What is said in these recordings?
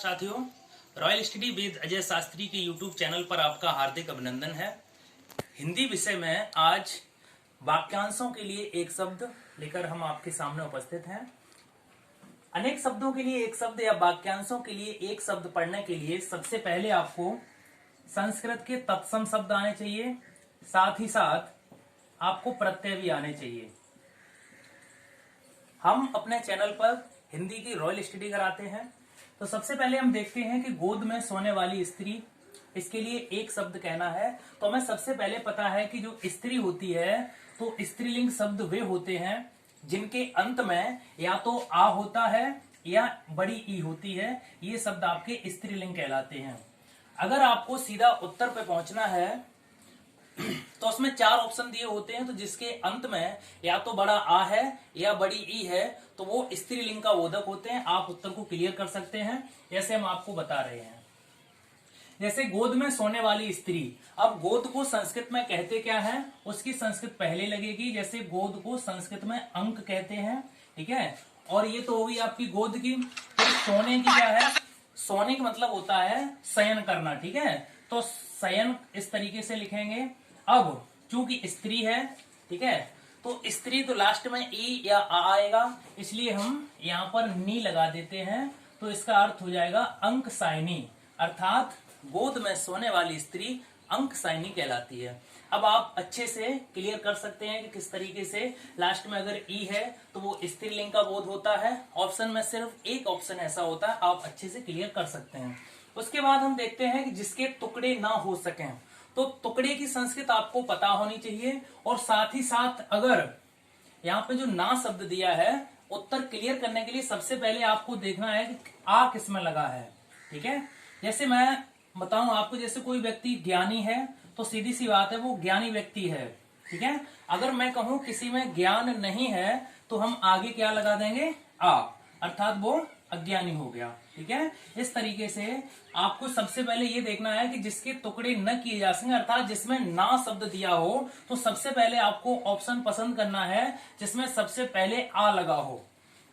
साथियों, royal study with Ajay Shastri के YouTube channel पर आपका हार्दिक अभिनंदन है। हिंदी विषय में आज वाक्यांशों के लिए एक शब्द लेकर हम आपके सामने उपस्थित हैं। अनेक शब्दों के लिए एक शब्द या वाक्यांशों के लिए एक शब्द पढ़ने के लिए सबसे पहले आपको संस्कृत के तत्सम शब्द आने चाहिए, साथ ही साथ आपको प्रत्यय भी आने चाहिए। हम अपने चैनल पर हिंदी की रॉयल स्टडी कराते हैं। तो सबसे पहले हम देखते हैं कि गोद में सोने वाली स्त्री, इसके लिए एक शब्द कहना है। तो हमें सबसे पहले पता है कि जो स्त्री होती है तो स्त्रीलिंग शब्द वे होते हैं जिनके अंत में या तो आ होता है या बड़ी ई होती है। ये शब्द आपके स्त्रीलिंग कहलाते हैं। अगर आपको सीधा उत्तर पे पहुंचना है तो उसमें चार ऑप्शन दिए होते हैं, तो जिसके अंत में या तो बड़ा आ है या बड़ी ई है तो वो स्त्रीलिंग का बोधक होते हैं। आप उत्तर को क्लियर कर सकते हैं जैसे हम आपको बता रहे हैं। जैसे गोद में सोने वाली स्त्री, अब गोद को संस्कृत में कहते क्या है, उसकी संस्कृत पहले लगेगी। जैसे गोद को संस्कृत में अंक कहते हैं, ठीक है। और ये तो होगी आपकी गोद की। तो सोने की क्या है, सोने का मतलब होता है शयन करना, ठीक है। तो शयन इस तरीके से लिखेंगे। अब चूंकि स्त्री है, ठीक है, तो स्त्री तो लास्ट में ई या आ आएगा, इसलिए हम यहाँ पर नी लगा देते हैं। तो इसका अर्थ हो जाएगा अंक साइनी, अर्थात गोद में सोने वाली स्त्री अंक साइनी कहलाती है। अब आप अच्छे से क्लियर कर सकते हैं कि किस तरीके से लास्ट में अगर ई है तो वो स्त्रीलिंग का बोध होता है। ऑप्शन में सिर्फ एक ऑप्शन ऐसा होता है, आप अच्छे से क्लियर कर सकते हैं। उसके बाद हम देखते हैं कि जिसके टुकड़े ना हो सकें, तो टुकड़े की संस्कृत आपको पता होनी चाहिए। और साथ ही साथ अगर यहाँ पे जो ना शब्द दिया है, उत्तर क्लियर करने के लिए सबसे पहले आपको देखना है कि आ किसमें लगा है, ठीक है। जैसे मैं बताऊं आपको, जैसे कोई व्यक्ति ज्ञानी है तो सीधी सी बात है वो ज्ञानी व्यक्ति है, ठीक है। अगर मैं कहूं किसी में ज्ञान नहीं है तो हम आगे क्या लगा देंगे, आ, अर्थात वो अज्ञानी हो गया, ठीक है। इस तरीके से आपको सबसे पहले ये देखना है कि जिसके टुकड़े न किए जा सके, अर्थात जिसमें ना शब्द दिया हो, तो सबसे पहले आपको ऑप्शन पसंद करना है जिसमें सबसे पहले आ लगा हो।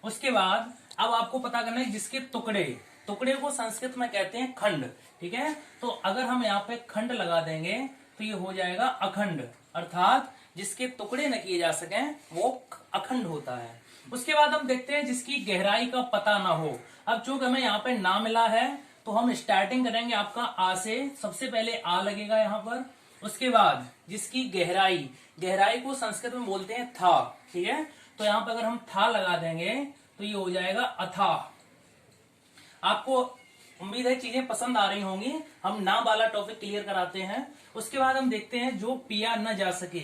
उसके बाद अब आपको पता करना है जिसके टुकड़े, टुकड़े को संस्कृत में कहते हैं खंड, ठीक है। तो अगर हम यहाँ पे खंड लगा देंगे तो ये हो जाएगा अखंड, अर्थात जिसके टुकड़े न किए जा सके वो अखंड होता है। उसके बाद हम देखते हैं जिसकी गहराई का पता ना हो। अब चूंकि हमें यहाँ पे ना मिला है तो हम स्टार्टिंग करेंगे आपका आ से। सबसे पहले आ लगेगा यहाँ पर। उसके बाद जिसकी गहराई, गहराई को संस्कृत में बोलते हैं था, ठीक है। तो यहाँ पे अगर हम था लगा देंगे तो ये हो जाएगा अथाह। आपको उम्मीद है चीजें पसंद आ रही होंगी। हम ना वाला टॉपिक क्लियर कराते हैं। उसके बाद हम देखते हैं जो पिया न जा सके,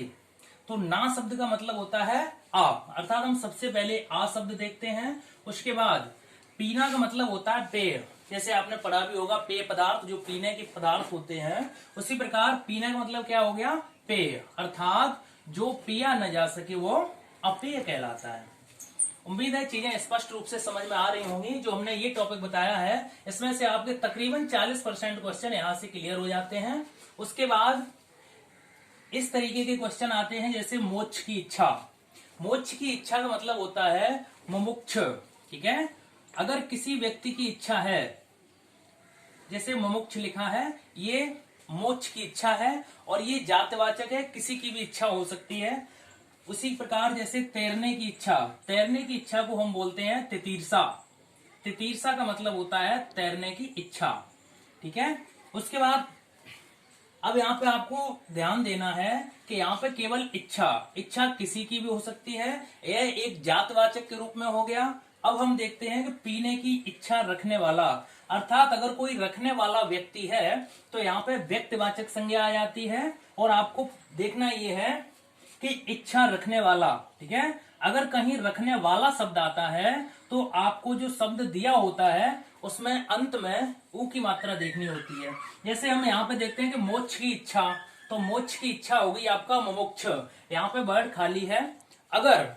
तो ना शब्द का मतलब होता है आ, अर्थात हम सबसे पहले आ शब्द देखते हैं। उसके बाद पीना का मतलब होता है पेय, जैसे आपने पढ़ा भी होगा पेय पदार्थ, जो पीने के पदार्थ होते हैं। उसी प्रकार पीने का मतलब क्या हो गया, पेय, अर्थात जो पिया न जा सके वो अपेय कहलाता है। उम्मीद है चीजें स्पष्ट रूप से समझ में आ रही होंगी। जो हमने ये टॉपिक बताया है इसमें से आपके तकरीबन 40% क्वेश्चन यहाँ से क्लियर हो जाते हैं। उसके बाद इस तरीके के क्वेश्चन आते हैं जैसे मोक्ष की इच्छा। मोक्ष की इच्छा का मतलब होता है मुमुक्ष, ठीक है। अगर किसी व्यक्ति की इच्छा है, जैसे मुमुक्ष लिखा है, ये मोक्ष की इच्छा है और ये जातवाचक है, किसी की भी इच्छा हो सकती है। उसी प्रकार जैसे तैरने की इच्छा, तैरने की इच्छा को हम बोलते हैं तितीर्षा। तितीर्षा का मतलब होता है तैरने की इच्छा, ठीक है। उसके बाद अब यहाँ पे आपको ध्यान देना है कि यहाँ पे केवल इच्छा, इच्छा किसी की भी हो सकती है, यह एक जातवाचक के रूप में हो गया। अब हम देखते हैं कि पीने की इच्छा रखने वाला, अर्थात अगर कोई रखने वाला व्यक्ति है तो यहाँ पे व्यक्तिवाचक संज्ञा आ जाती है। और आपको देखना ये है कि इच्छा रखने वाला, ठीक है। अगर कहीं रखने वाला शब्द आता है तो आपको जो शब्द दिया होता है उसमें अंत में ऊ की मात्रा देखनी होती है। जैसे हम यहाँ पे देखते हैं कि मोक्ष की इच्छा, तो मोक्ष की इच्छा होगी आपका मुमुक्ष, यहाँ पे वर्ड खाली है। अगर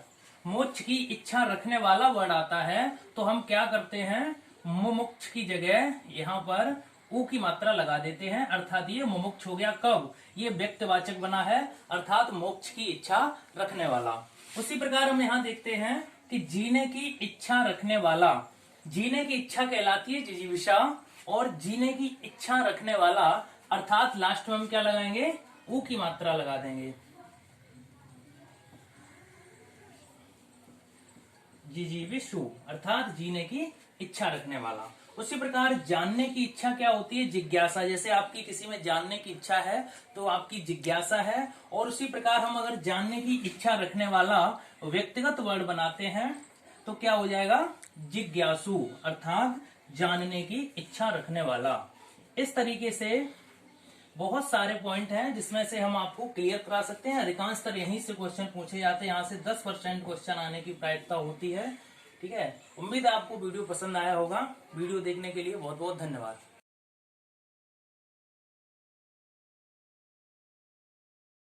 मोक्ष की इच्छा रखने वाला वर्ड आता है तो हम क्या करते हैं, मुमुक्ष की जगह यहाँ पर ऊ की मात्रा लगा देते हैं, अर्थात ये मुमुक्ष हो गया। कब, ये व्यक्तिवाचक बना है, अर्थात मोक्ष की इच्छा रखने वाला। उसी प्रकार हम यहाँ देखते हैं कि जीने की इच्छा रखने वाला, जीने की इच्छा कहलाती है जिजीविषा, और जीने की इच्छा रखने वाला, अर्थात लास्ट में हम क्या लगाएंगे, ऊ की मात्रा लगा देंगे, जिजीविषु, अर्थात जीने की इच्छा रखने वाला। उसी प्रकार जानने की इच्छा क्या होती है, जिज्ञासा। जैसे आपकी किसी में जानने की इच्छा है तो आपकी जिज्ञासा है, और उसी प्रकार हम अगर जानने की इच्छा रखने वाला व्यक्तिगत वर्ड बनाते हैं तो क्या हो जाएगा, जिज्ञासु, अर्थात जानने की इच्छा रखने वाला। इस तरीके से बहुत सारे पॉइंट हैं जिसमें से हम आपको क्लियर करा सकते हैं। अधिकांशतर यहीं से क्वेश्चन पूछे जाते हैं, यहाँ से 10% क्वेश्चन आने की प्रायिकता होती है। ठीक है, उम्मीद है आपको वीडियो पसंद आया होगा। वीडियो देखने के लिए बहुत बहुत धन्यवाद।